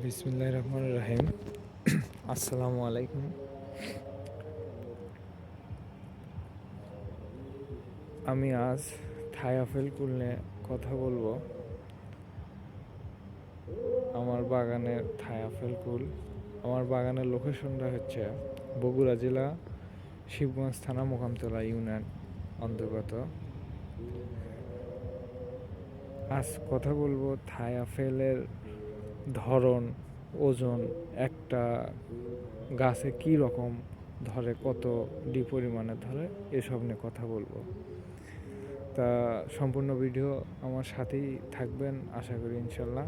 বিসমিল্লাহির রহমানির রহিম। আসসালামু আলাইকুম। আমি আজ থাই আপেল কুল নিয়ে কথা বলবো। আমার বাগানের থাই আপেল কুল। আমার বাগানের লোকেশনটা হচ্ছে বগুড়া জেলা শিবগঞ্জ থানা মোকামতলা ইউনিয়ন অন্তর্গত। আজ কথা বলবো থাই আপেলের ধরন, ওজন, একটা গাছে কি রকম ধরে, কত ডি পরিমাণে ধরে, এসব নিয়ে কথা বলবো। তা সম্পূর্ণ ভিডিও আমার সাথেই থাকবেন আশা করি ইনশাল্লাহ,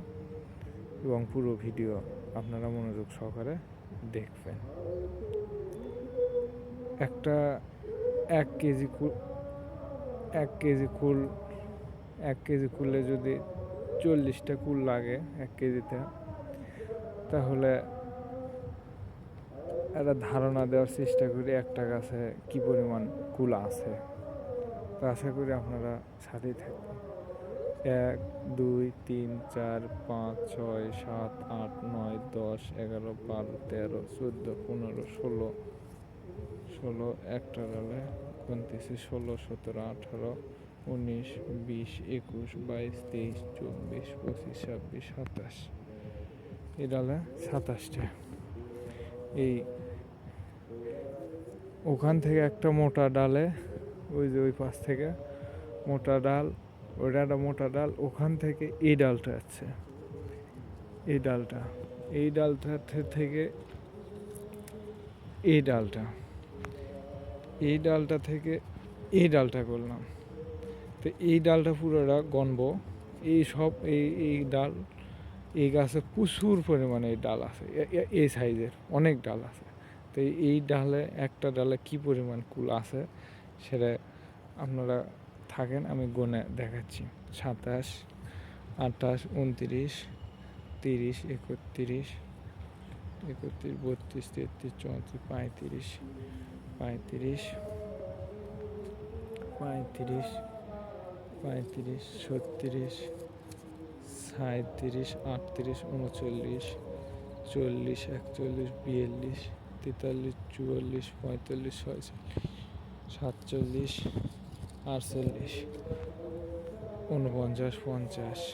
এবং পুরো ভিডিও আপনারা মনোযোগ সহকারে দেখবেন। একটা এক কেজি কুলে যদি 40টা কুল লাগে 1 কেজিতে, তাহলে একটা ধারণা দেওয়ার চেষ্টা করি একটা গাছে কি পরিমাণ কুল আছে। তো আশা করি আপনারা সাথেই থাকবেন। 1 2 3 4 5 6 7 8 9 10 11 12 13 14 15 16 একটা ডালে গুনতেছি 16 17 18 19 20 21 22 23 24 25 26 27 এই ডালে 27টা। এই ওখান থেকে একটা মোটা ডালে, ওই যে ওই পাশ থেকে মোটা ডাল, ওইটা একটা মোটা ডাল, ওখান থেকে এই ডালটা আছে, এই ডালটা থেকে এই ডালটা থেকে এই ডালটা করলাম। তো এই ডালটা পুরোটা গণবো। এই সব এই ডাল, এই গাছে প্রচুর পরিমাণে এই ডাল আছে, এই সাইজের অনেক ডাল আছে। তো এই ডালে, একটা ডালে কি পরিমাণ কুল আছে সেটা আপনারা থাকেন, আমি গুনে দেখাচ্ছি। 27 28 29 30 31 32 33 34 35 35 36 37 38 39 40 41 42 43 44 45 46 47 48 49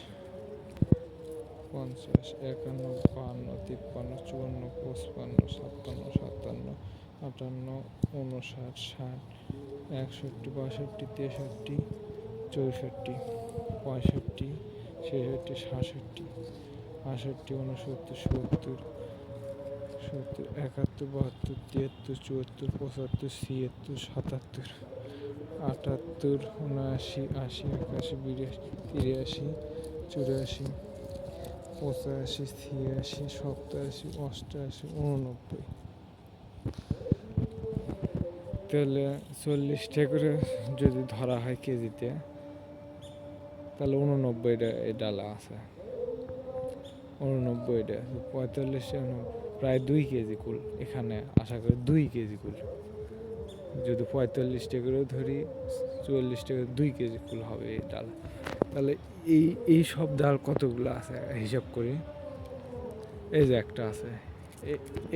50 51 52 53 54 55 56 57 58 59 60 61 62 63 64 65 66 67 68 69 70 71 72 73 74 75 76 77 78 79 80 81 82 83 84 85 86 87 88 89। তাহলে 40টা করে যদি ধরা হয় কেজিতে, তাহলে 89টা এই ডালা আছে। 89টা 45 প্রায় 2 কেজি কুল এখানে আশা করি 2 কেজি কুল। যদি 45টা করে ধরি, 40টা করে 2 কেজি কুল হবে এই ডাল। তাহলে এই সব ডাল কতগুলো আছে হিসাব করি। এই যে একটা আছে,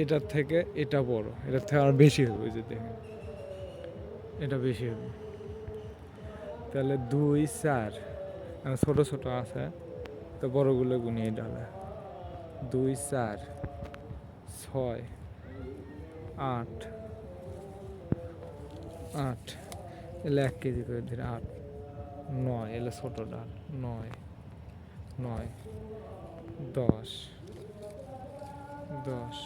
এটার থেকে এটা বড়, এটার থেকে আর বেশি হবে। যে দেখেন এটা বেশি হবে, তাহলে 2 4 ছোট ছোট আছে, তো বড়গুলো গুনি এই ডালে 2 4 6 8 8 এলে 1 কেজি করে ধরে 8 9 এলে ছোট ডাল 9 9 10 10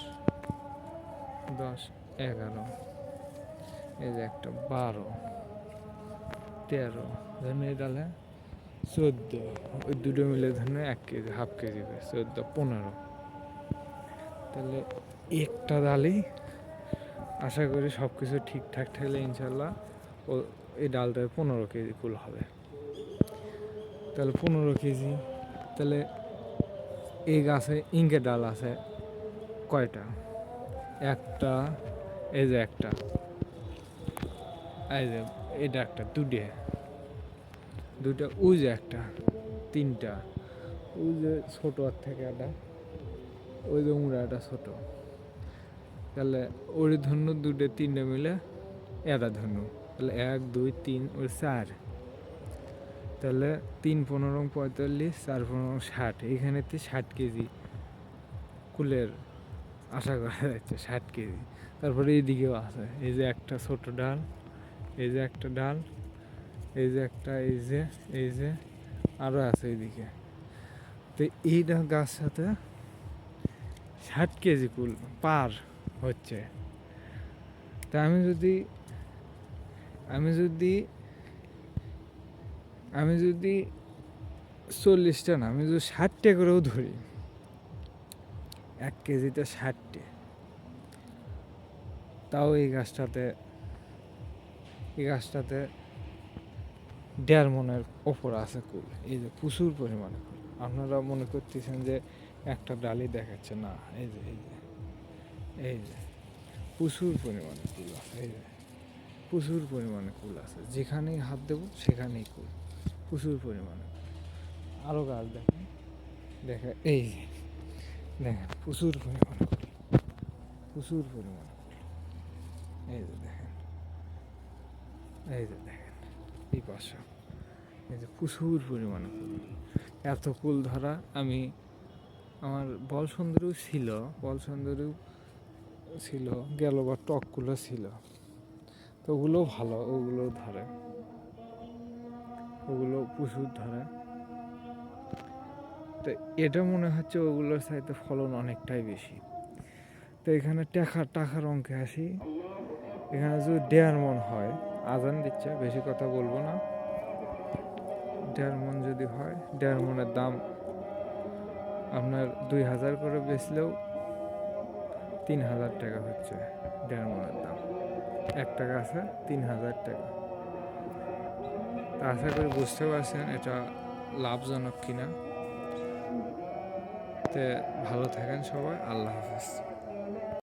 10 11 এই যে একটা 12 13 ধরুন এই ডালে 14, ওই দুটো মিলে ধরুন 1 কেজি, হাফ কেজি করে 14 15। তাহলে একটা ডালেই আশা করি সব কিছু ঠিকঠাক থাকলে ইনশাল্লাহ ও এই ডালটায় 15 কেজি কুল হবে। তাহলে 15 কেজি, তাহলে এই গাছে ইঙ্কের ডাল আছে কয়টা? একটা, এই যে একটা, এই যে এটা একটা, দুইটা, ওই যে একটা, 3টা, ওই যে ছোট থেকে একটা, ওই যে উমরাটা ছোট, তাহলে ওর ধনু দুটো তিনটে মিলে এটা ধনু, তাহলে 1 2 3 ওর 4, তাহলে 3 15 45, 4 15 60, এখানেতে 60 কেজি কুলের আশা করা যাচ্ছে, 60 কেজি। তারপরে এইদিকেও আছে, এই যে একটা ছোট ডাল, এই যে একটা ডাল, এই যে একটা, এই যে আরও আছে এইদিকে। তো এইটা গাছ সাথে 60 কেজি কুল পার হচ্ছে। তা আমি যদি আমি যদি আমি যদি 40টা না, আমি যদি 60টা করেও ধরি, 1 কেজিতে 60টা, তাও এই গাছটাতে 1.5 মনের ওপর আছে কুল। এই যে প্রচুর পরিমাণে কুল। আপনারা মনে করতেছেন যে একটা ডালই দেখাচ্ছে, না, এই যে এই যে প্রচুর পরিমাণে কুল আছে, এই যে প্রচুর পরিমাণে কুল আছে, যেখানেই হাত দেবো সেখানেই কুল, প্রচুর পরিমাণে। আরও গাছ দেখেন, এই যে দেখেন প্রচুর পরিমাণে কুল, প্রচুর পরিমাণে কুল, এই যে দেখেন, এই যে দেখেন এই পাশে, এই যে প্রচুর পরিমাণে কুল। এত কুল ধরা আমি আমার বল সুন্দরীও ছিল, গেল বা টকগুলো ছিল, তো ওগুলোও ভালো, ওগুলো ধরে, ওগুলো প্রচুর ধরে। তো এটা মনে হচ্ছে ওগুলোর চাইতে ফলন অনেকটাই বেশি। তো এখানে টাকার অঙ্কে আসি, এখানে যদি 1.5 মন হয়, আজান দিচ্ছে, বেশি কথা বলবো না, 1.5 মন যদি হয়, 1.5 মনের দাম আপনার 2000 করে বেচলেও 3000 টাকা হচ্ছে 1.5 মনের দাম। একটা গাছে 3000 টাকা। তা আশা করি বুঝতে পারছেন এটা লাভজনক কিনা। তে ভালো থাকেন সবাই, আল্লাহ হাফেজ।